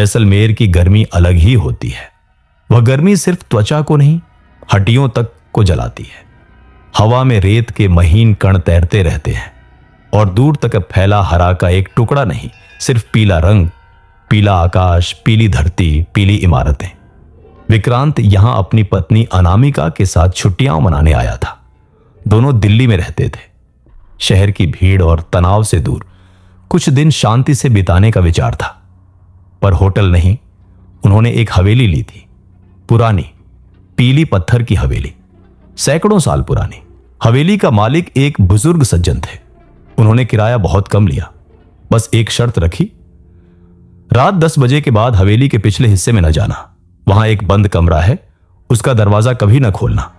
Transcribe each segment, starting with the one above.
जैसलमेर की गर्मी अलग ही होती है। वह गर्मी सिर्फ त्वचा को नहीं, हड्डियों तक को जलाती है। हवा में रेत के महीन कण तैरते रहते हैं और दूर तक फैला हरा का एक टुकड़ा नहीं, सिर्फ पीला रंग, पीला आकाश, पीली धरती, पीली इमारतें। विक्रांत यहां अपनी पत्नी अनामिका के साथ छुट्टियां मनाने आया था। दोनों दिल्ली में रहते थे। शहर की भीड़ और तनाव से दूर कुछ दिन शांति से बिताने का विचार था। पर होटल नहीं, उन्होंने एक हवेली ली थी। पुरानी पीली पत्थर की हवेली, सैकड़ों साल पुरानी। हवेली का मालिक एक बुजुर्ग सज्जन थे। उन्होंने किराया बहुत कम लिया, बस एक शर्त रखी, रात 10 बजे के बाद हवेली के पिछले हिस्से में न जाना। वहां एक बंद कमरा है, उसका दरवाजा कभी न खोलना।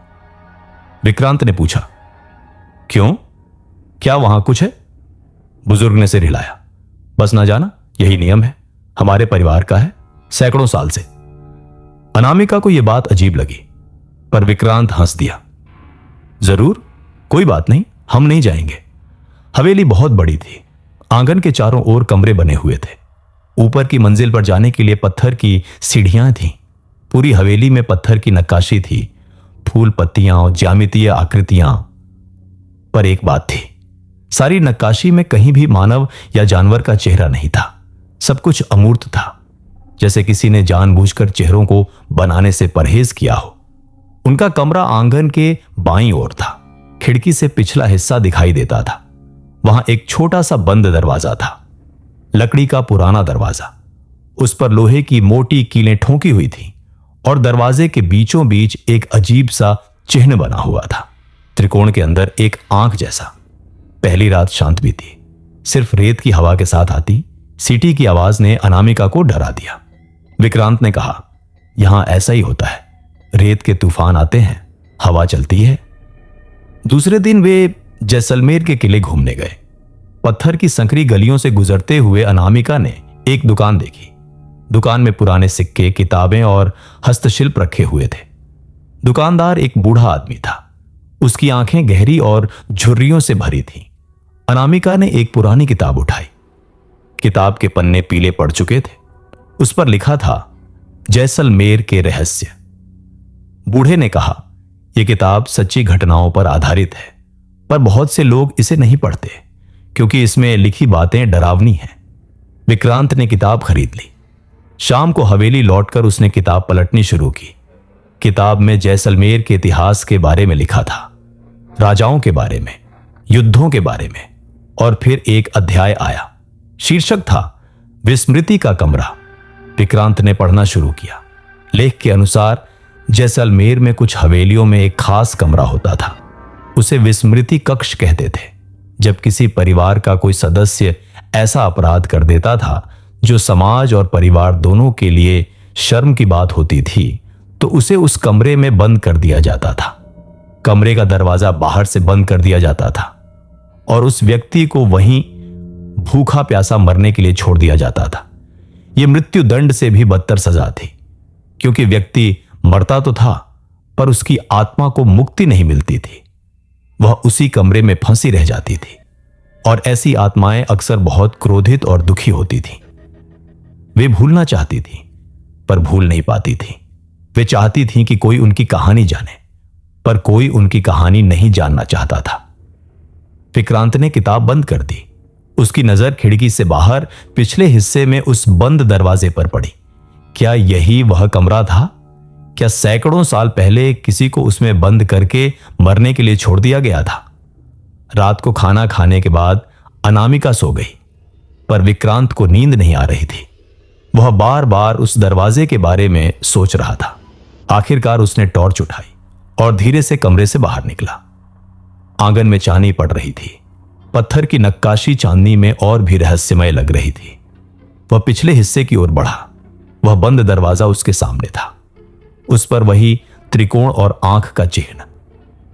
विक्रांत ने पूछा, क्यों, क्या वहां कुछ है? बुजुर्ग ने सिर हिलाया। बस ना जाना, यही नियम है, हमारे परिवार का है, सैकड़ों साल से। अनामिका को यह बात अजीब लगी, पर विक्रांत हंस दिया। जरूर, कोई बात नहीं, हम नहीं जाएंगे। हवेली बहुत बड़ी थी। आंगन के चारों ओर कमरे बने हुए थे। ऊपर की मंजिल पर जाने के लिए पत्थर की सीढ़ियां थीं। पूरी हवेली में पत्थर की नक्काशी थी, फूल, पत्तियां और ज्यामितीय आकृतियां। पर एक बात थी, सारी नक्काशी में कहीं भी मानव या जानवर का चेहरा नहीं था। सब कुछ अमूर्त था, जैसे किसी ने जानबूझकर चेहरों को बनाने से परहेज किया हो। उनका कमरा आंगन के बाईं ओर था। खिड़की से पिछला हिस्सा दिखाई देता था। वहां एक छोटा सा बंद दरवाजा था, लकड़ी का पुराना दरवाजा। उस पर लोहे की मोटी कीलें ठोंकी हुई थीं और दरवाजे के बीचों बीच एक अजीब सा चिन्ह बना हुआ था, त्रिकोण के अंदर एक आंख जैसा। पहली रात शांत भी थी। सिर्फ रेत की हवा के साथ आती सीटी की आवाज ने अनामिका को डरा दिया। विक्रांत ने कहा, यहां ऐसा ही होता है, रेत के तूफान आते हैं, हवा चलती है। दूसरे दिन वे जैसलमेर के किले घूमने गए। पत्थर की संकरी गलियों से गुजरते हुए अनामिका ने एक दुकान देखी। दुकान में पुराने सिक्के, किताबें और हस्तशिल्प रखे हुए थे। दुकानदार एक बूढ़ा आदमी था। उसकी आंखें गहरी और झुर्रियों से भरी थीं। अनामिका ने एक पुरानी किताब उठाई। किताब के पन्ने पीले पड़ चुके थे। उस पर लिखा था, जैसलमेर के रहस्य। बूढ़े ने कहा, यह किताब सच्ची घटनाओं पर आधारित है, पर बहुत से लोग इसे नहीं पढ़ते क्योंकि इसमें लिखी बातें डरावनी हैं। विक्रांत ने किताब खरीद ली। शाम को हवेली लौटकर उसने किताब पलटनी शुरू की। किताब में जैसलमेर के इतिहास के बारे में लिखा था, राजाओं के बारे में, युद्धों के बारे में। और फिर एक अध्याय आया, शीर्षक था विस्मृति का कमरा। विक्रांत ने पढ़ना शुरू किया। लेख के अनुसार जैसलमेर में कुछ हवेलियों में एक खास कमरा होता था। उसे विस्मृति कक्ष कहते थे। जब किसी परिवार का कोई सदस्य ऐसा अपराध कर देता था जो समाज और परिवार दोनों के लिए शर्म की बात होती थी, तो उसे उस कमरे में बंद कर दिया जाता था। कमरे का दरवाजा बाहर से बंद कर दिया जाता था और उस व्यक्ति को वहीं भूखा प्यासा मरने के लिए छोड़ दिया जाता था। यह मृत्यु दंड से भी बदतर सजा थी, क्योंकि व्यक्ति मरता तो था पर उसकी आत्मा को मुक्ति नहीं मिलती थी। वह उसी कमरे में फंसी रह जाती थी और ऐसी आत्माएं अक्सर बहुत क्रोधित और दुखी होती थीं। वे भूलना चाहती थीं, पर भूल नहीं पाती थीं। वे चाहती थीं कि कोई उनकी कहानी जाने, पर कोई उनकी कहानी नहीं जानना चाहता था। विक्रांत ने किताब बंद कर दी। उसकी नजर खिड़की से बाहर पिछले हिस्से में उस बंद दरवाजे पर पड़ी। क्या यही वह कमरा था? क्या सैकड़ों साल पहले किसी को उसमें बंद करके मरने के लिए छोड़ दिया गया था? रात को खाना खाने के बाद अनामिका सो गई, पर विक्रांत को नींद नहीं आ रही थी। वह बार बार उस दरवाजे के बारे में सोच रहा था। आखिरकार उसने टॉर्च उठाई और धीरे से कमरे से बाहर निकला। आंगन में चांदनी पड़ रही थी। पत्थर की नक्काशी चांदनी में और भी रहस्यमय लग रही थी। वह पिछले हिस्से की ओर बढ़ा। वह बंद दरवाजा उसके सामने था। उस पर वही त्रिकोण और आंख का चिन्ह।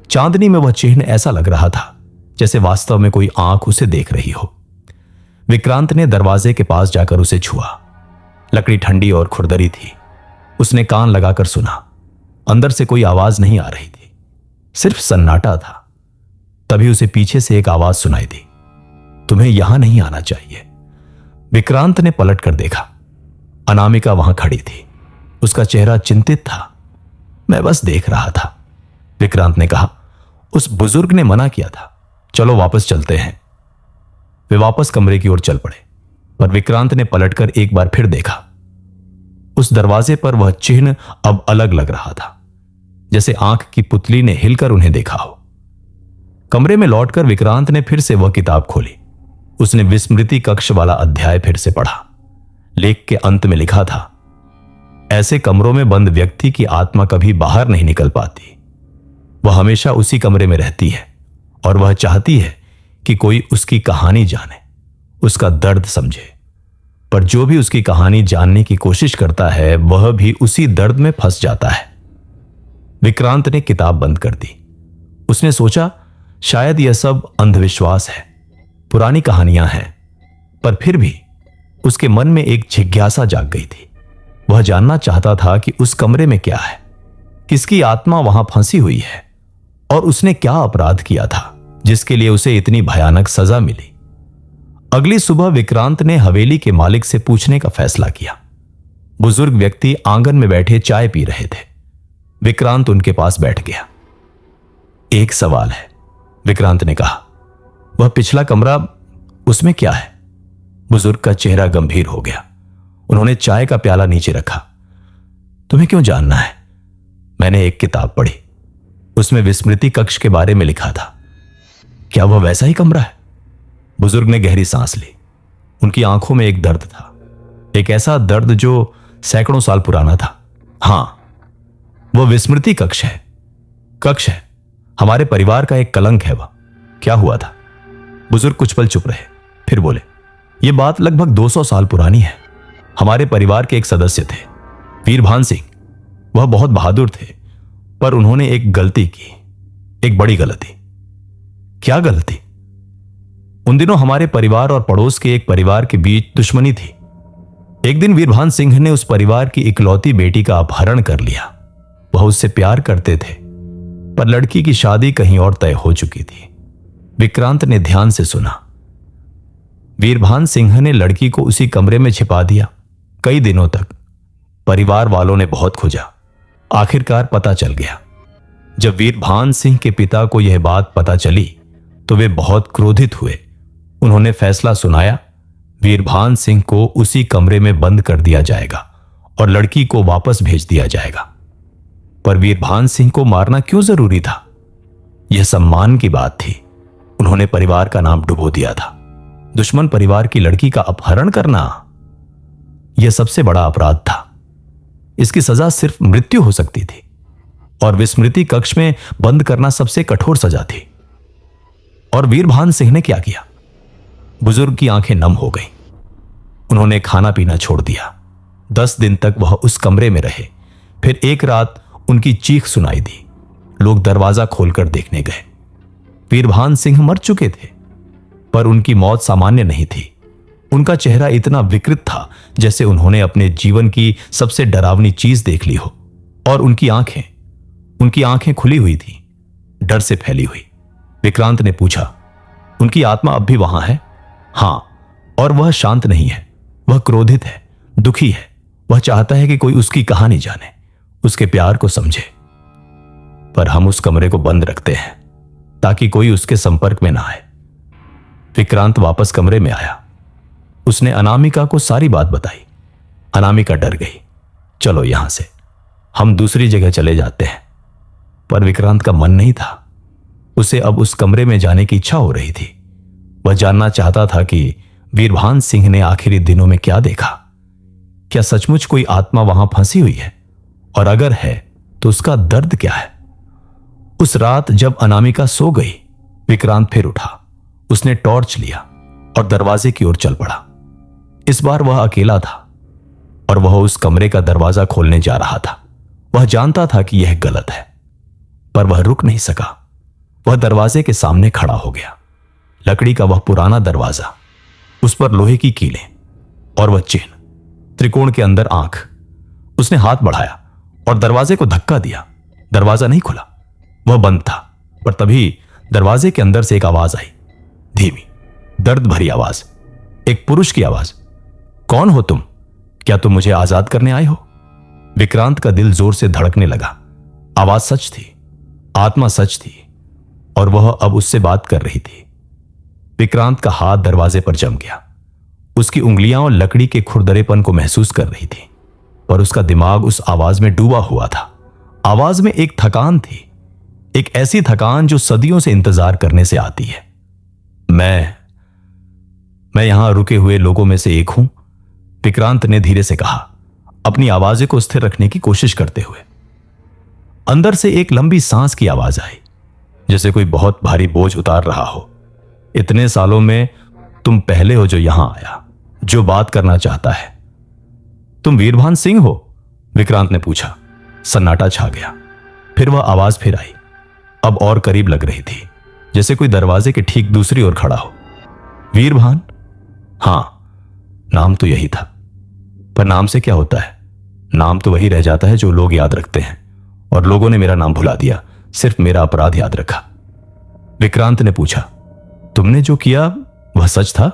चांदनी में वह चिन्ह ऐसा लग रहा था जैसे वास्तव में कोई आंख उसे देख रही हो। विक्रांत ने दरवाजे के पास जाकर उसे छुआ। लकड़ी ठंडी और खुरदरी थी। उसने कान लगाकर सुना। अंदर से कोई आवाज नहीं आ रही थी, सिर्फ सन्नाटा था। तभी उसे पीछे से एक आवाज सुनाई दी, तुम्हें यहां नहीं आना चाहिए। विक्रांत ने पलट कर देखा। अनामिका वहां खड़ी थी। उसका चेहरा चिंतित था। मैं बस देख रहा था, विक्रांत ने कहा। उस बुजुर्ग ने मना किया था, चलो वापस चलते हैं। वे वापस कमरे की ओर चल पड़े, पर विक्रांत ने पलटकर एक बार फिर देखा। उस दरवाजे पर वह चिन्ह अब अलग लग रहा था, जैसे आंख की पुतली ने हिलकर उन्हें देखा हो। कमरे में लौटकर विक्रांत ने फिर से वह किताब खोली। उसने विस्मृति कक्ष वाला अध्याय फिर से पढ़ा। लेख के अंत में लिखा था, ऐसे कमरों में बंद व्यक्ति की आत्मा कभी बाहर नहीं निकल पाती। वह हमेशा उसी कमरे में रहती है और वह चाहती है कि कोई उसकी कहानी जाने, उसका दर्द समझे। पर जो भी उसकी कहानी जानने की कोशिश करता है वह भी उसी दर्द में फंस जाता है। विक्रांत ने किताब बंद कर दी। उसने सोचा शायद यह सब अंधविश्वास है, पुरानी कहानियां हैं, पर फिर भी उसके मन में एक जिज्ञासा जाग गई थी। वह जानना चाहता था कि उस कमरे में क्या है, किसकी आत्मा वहां फंसी हुई है और उसने क्या अपराध किया था जिसके लिए उसे इतनी भयानक सजा मिली। अगली सुबह विक्रांत ने हवेली के मालिक से पूछने का फैसला किया। बुजुर्ग व्यक्ति आंगन में बैठे चाय पी रहे थे। विक्रांत उनके पास बैठ गया। एक सवाल है, विक्रांत ने कहा। वह पिछला कमरा, उसमें क्या है? बुजुर्ग का चेहरा गंभीर हो गया। उन्होंने चाय का प्याला नीचे रखा। तुम्हें क्यों जानना है? मैंने एक किताब पढ़ी, उसमें विस्मृति कक्ष के बारे में लिखा था। क्या वह वैसा ही कमरा है? बुजुर्ग ने गहरी सांस ली। उनकी आंखों में एक दर्द था, एक ऐसा दर्द जो सैकड़ों साल पुराना था। हां, वह विस्मृति कक्ष है। कक्ष है, हमारे परिवार का एक कलंक है। वह क्या हुआ था? बुजुर्ग कुछ पल चुप रहे, फिर बोले, यह बात लगभग 200 साल पुरानी है। हमारे परिवार के एक सदस्य थे, वीरभान सिंह। वह बहुत बहादुर थे, पर उन्होंने एक गलती की, एक बड़ी गलती। क्या गलती? उन दिनों हमारे परिवार और पड़ोस के एक परिवार के बीच दुश्मनी थी। एक दिन वीरभान सिंह ने उस परिवार की इकलौती बेटी का अपहरण कर लिया। वह उससे प्यार करते थे, पर लड़की की शादी कहीं और तय हो चुकी थी। विक्रांत ने ध्यान से सुना। वीरभान सिंह ने लड़की को उसी कमरे में छिपा दिया। कई दिनों तक परिवार वालों ने बहुत खोजा। आखिरकार पता चल गया। जब वीरभान सिंह के पिता को यह बात पता चली तो वे बहुत क्रोधित हुए। उन्होंने फैसला सुनाया, वीरभान सिंह को उसी कमरे में बंद कर दिया जाएगा और लड़की को वापस भेज दिया जाएगा। पर वीरभान सिंह को मारना क्यों जरूरी था? यह सम्मान की बात थी। उन्होंने परिवार का नाम डुबो दिया था। दुश्मन परिवार की लड़की का अपहरण करना, यह सबसे बड़ा अपराध था। इसकी सजा सिर्फ मृत्यु हो सकती थी और विस्मृति कक्ष में बंद करना सबसे कठोर सजा थी। और वीरभान सिंह ने क्या किया? बुजुर्ग की आंखें नम हो गईं। उन्होंने खाना पीना छोड़ दिया। 10 दिन तक वह उस कमरे में रहे। फिर एक रात उनकी चीख सुनाई दी। लोग दरवाजा खोलकर देखने गए। वीरभान सिंह मर चुके थे, पर उनकी मौत सामान्य नहीं थी। उनका चेहरा इतना विकृत था जैसे उन्होंने अपने जीवन की सबसे डरावनी चीज देख ली हो। और उनकी आंखें खुली हुई थी, डर से फैली हुई। विक्रांत ने पूछा, उनकी आत्मा अब भी वहां है? हां, और वह शांत नहीं है। वह क्रोधित है, दुखी है। वह चाहता है कि कोई उसकी कहानी जाने, उसके प्यार को समझे। पर हम उस कमरे को बंद रखते हैं ताकि कोई उसके संपर्क में ना आए। विक्रांत वापस कमरे में आया। उसने अनामिका को सारी बात बताई। अनामिका डर गई। चलो यहां से, हम दूसरी जगह चले जाते हैं। पर विक्रांत का मन नहीं था। उसे अब उस कमरे में जाने की इच्छा हो रही थी। वह जानना चाहता था कि वीरभान सिंह ने आखिरी दिनों में क्या देखा। क्या सचमुच कोई आत्मा वहां फंसी हुई है? और अगर है तो उसका दर्द क्या है? उस रात जब अनामिका सो गई, विक्रांत फिर उठा। उसने टॉर्च लिया और दरवाजे की ओर चल पड़ा। इस बार वह अकेला था और वह उस कमरे का दरवाजा खोलने जा रहा था। वह जानता था कि यह गलत है, पर वह रुक नहीं सका। वह दरवाजे के सामने खड़ा हो गया। लकड़ी का वह पुराना दरवाजा, उस पर लोहे की कीलें और वह चिन्ह, त्रिकोण के अंदर आंख। उसने हाथ बढ़ाया और दरवाजे को धक्का दिया। दरवाजा नहीं खुला, वह बंद था। पर तभी दरवाजे के अंदर से एक आवाज आई, धीमी, दर्द भरी आवाज, एक पुरुष की आवाज। कौन हो तुम? क्या तुम मुझे आजाद करने आए हो? विक्रांत का दिल जोर से धड़कने लगा। आवाज सच थी, आत्मा सच थी, और वह अब उससे बात कर रही थी। विक्रांत का हाथ दरवाजे पर जम गया। उसकी उंगलियां और लकड़ी के खुरदरेपन को महसूस कर रही थी, पर उसका दिमाग उस आवाज में डूबा हुआ था। आवाज में एक थकान थी, एक ऐसी थकान जो सदियों से इंतजार करने से आती है। मैं यहां रुके हुए लोगों में से एक हूं, विक्रांत ने धीरे से कहा, अपनी आवाज को स्थिर रखने की कोशिश करते हुए। अंदर से एक लंबी सांस की आवाज आई, जैसे कोई बहुत भारी बोझ उतार रहा हो। इतने सालों में तुम पहले हो जो यहां आया, जो बात करना चाहता है। तुम वीरभान सिंह हो? विक्रांत ने पूछा। सन्नाटा छा गया। फिर वह आवाज फिर आई, अब और करीब लग रही थी, जैसे कोई दरवाजे के ठीक दूसरी ओर खड़ा हो। वीरभान? हां, नाम तो यही था, पर नाम से क्या होता है? नाम तो वही रह जाता है जो लोग याद रखते हैं, और लोगों ने मेरा नाम भुला दिया, सिर्फ मेरा अपराध याद रखा। विक्रांत ने पूछा, तुमने जो किया वह सच था?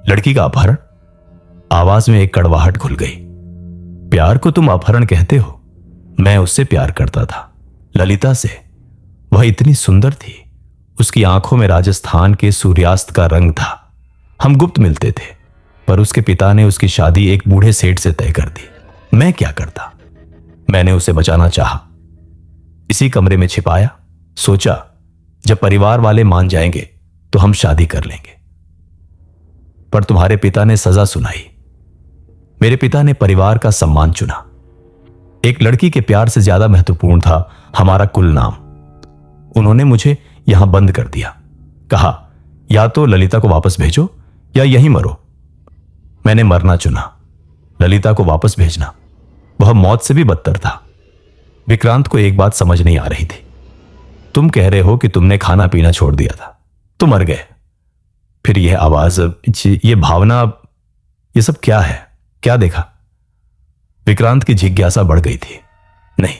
लड़की का अपहरण? आवाज में एक कड़वाहट घुल गई। प्यार को तुम अपहरण कहते हो? मैं उससे प्यार करता था, ललिता से। वह इतनी सुंदर थी, उसकी आंखों में राजस्थान के सूर्यास्त का रंग था। हम गुप्त मिलते थे, पर उसके पिता ने उसकी शादी एक बूढ़े सेठ से तय कर दी। मैं क्या करता? मैंने उसे बचाना चाहा, इसी कमरे में छिपाया। सोचा जब परिवार वाले मान जाएंगे तो हम शादी कर लेंगे। पर तुम्हारे पिता ने सजा सुनाई। मेरे पिता ने परिवार का सम्मान चुना। एक लड़की के प्यार से ज्यादा महत्वपूर्ण था हमारा कुल नाम। उन्होंने मुझे यहां बंद कर दिया। कहा, या तो ललिता को वापस भेजो या यहीं मरो। मैंने मरना चुना, ललिता को वापस भेजना वह मौत से भी बदतर था। विक्रांत को एक बात समझ नहीं आ रही थी। तुम कह रहे हो कि तुमने खाना पीना छोड़ दिया था, तो मर गए। फिर यह आवाज, ये भावना, ये सब क्या है? क्या देखा? विक्रांत की जिज्ञासा बढ़ गई थी। नहीं,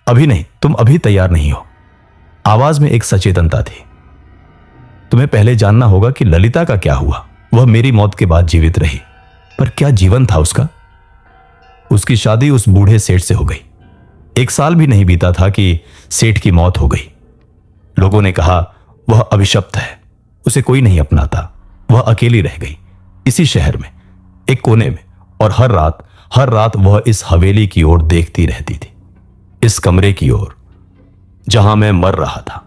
अभी नहीं, तुम अभी तैयार नहीं हो। आवाज में एक सचेतनता थी। तुम्हें पहले जानना होगा कि ललिता का क्या हुआ। वह मेरी मौत के बाद जीवित रही, पर क्या जीवन था उसका? उसकी शादी उस बूढ़े सेठ से हो गई। 1 साल भी नहीं बीता था कि सेठ की मौत हो गई। लोगों ने कहा वह अभिशप्त है, उसे कोई नहीं अपनाता। वह अकेली रह गई इसी शहर में, एक कोने में, और हर रात वह इस हवेली की ओर देखती रहती थी, इस कमरे की ओर जहां मैं मर रहा था।